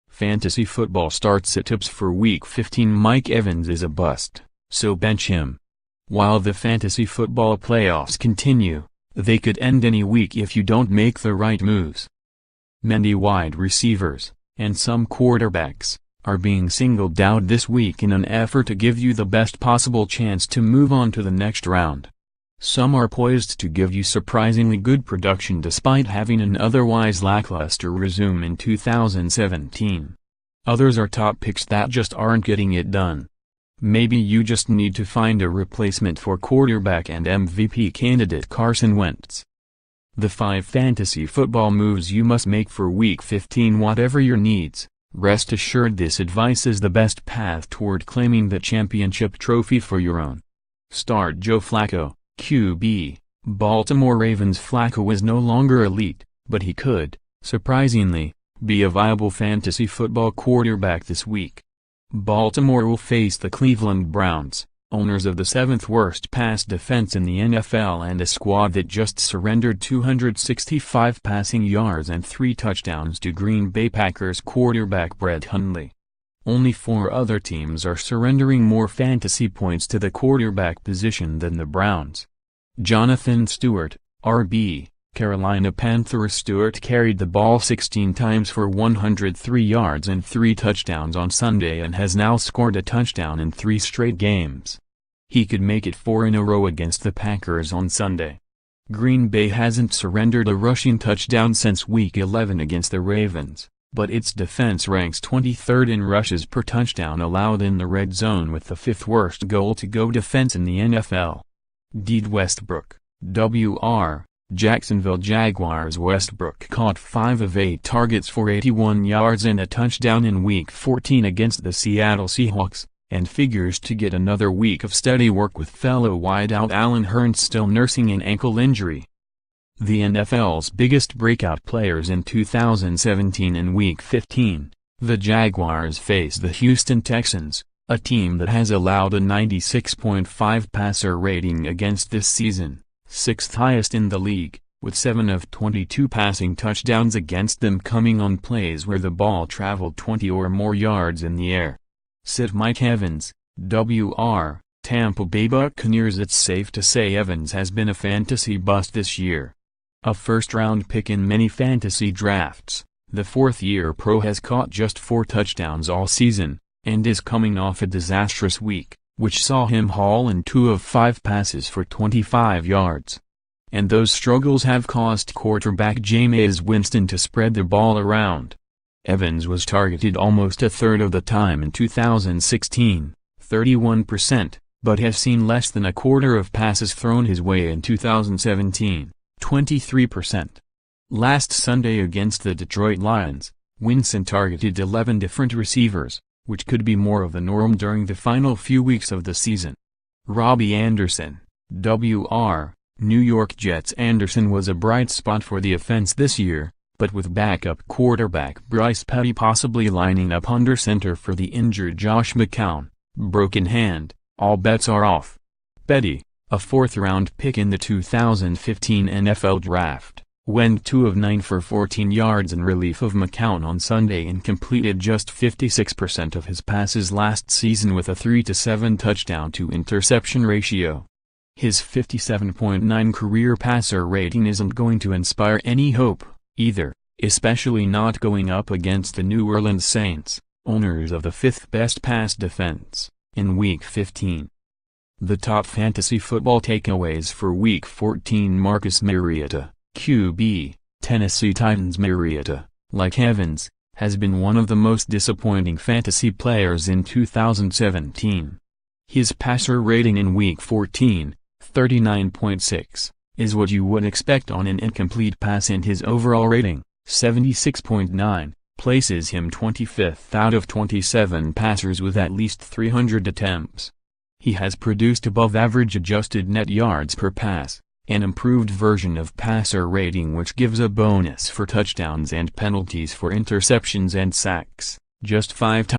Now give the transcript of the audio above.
Fantasy football start-sit tips for Week 15. Mike Evans is a bust, so bench him. While the fantasy football playoffs continue, they could end any week if you don't make the right moves. Many wide receivers, and some quarterbacks, are being singled out this week in an effort to give you the best possible chance to move on to the next round. Some are poised to give you surprisingly good production despite having an otherwise lackluster resume in 2017. Others are top picks that just aren't getting it done. Maybe you just need to find a replacement for quarterback and MVP candidate Carson Wentz. The 5 fantasy football moves you must make for Week 15. Whatever your needs, rest assured this advice is the best path toward claiming the championship trophy for your own. Start Joe Flacco, QB. Baltimore Ravens. Flacco is no longer elite, but he could, surprisingly, be a viable fantasy football quarterback this week. Baltimore will face the Cleveland Browns, owners of the 7th worst pass defense in the NFL and a squad that just surrendered 265 passing yards and 3 touchdowns to Green Bay Packers quarterback Brett Hundley. Only 4 other teams are surrendering more fantasy points to the quarterback position than the Browns. Jonathan Stewart, RB, Carolina Panthers. Stewart carried the ball 16 times for 103 yards and 3 touchdowns on Sunday and has now scored a touchdown in 3 straight games. He could make it 4 in a row against the Packers on Sunday. Green Bay hasn't surrendered a rushing touchdown since Week 11 against the Ravens, but its defense ranks 23rd in rushes per touchdown allowed in the red zone with the 5th worst goal-to-go defense in the NFL. Deed Westbrook, WR, Jacksonville Jaguars. Westbrook caught 5 of 8 targets for 81 yards and a touchdown in Week 14 against the Seattle Seahawks, and figures to get another week of steady work with fellow wideout Allen Hurns still nursing an ankle injury. The NFL's biggest breakout players in 2017. In Week 15, the Jaguars face the Houston Texans, a team that has allowed a 96.5 passer rating against this season, 6th highest in the league, with 7 of 22 passing touchdowns against them coming on plays where the ball traveled 20 or more yards in the air. Sit Mike Evans, WR, Tampa Bay Buccaneers. It's safe to say Evans has been a fantasy bust this year. A first-round pick in many fantasy drafts, the 4th-year pro has caught just 4 touchdowns all season, and is coming off a disastrous week, which saw him haul in 2 of 5 passes for 25 yards. And those struggles have caused quarterback Jameis Winston to spread the ball around. Evans was targeted almost a third of the time in 2016, 31%, but has seen less than a quarter of passes thrown his way in 2017, 23%. Last Sunday against the Detroit Lions, Winston targeted 11 different receivers, which could be more of the norm during the final few weeks of the season. Robbie Anderson, WR, New York Jets. Anderson was a bright spot for the offense this year, but with backup quarterback Bryce Petty possibly lining up under center for the injured Josh McCown, broken hand, all bets are off. Petty, a 4th-round pick in the 2015 NFL Draft, went 2 of 9 for 14 yards in relief of McCown on Sunday and completed just 56% of his passes last season with a 3-7 touchdown-to-interception ratio. His 57.9 career passer rating isn't going to inspire any hope, either, especially not going up against the New Orleans Saints, owners of the 5th best pass defense, in Week 15. The top fantasy football takeaways for Week 14. Marcus Mariota, QB, Tennessee Titans. Mariota, like Evans, has been one of the most disappointing fantasy players in 2017. His passer rating in Week 14, 39.6, is what you would expect on an incomplete pass, and his overall rating, 76.9, places him 25th out of 27 passers with at least 300 attempts. He has produced above-average adjusted net yards per pass, an improved version of passer rating which gives a bonus for touchdowns and penalties for interceptions and sacks, just 5 times.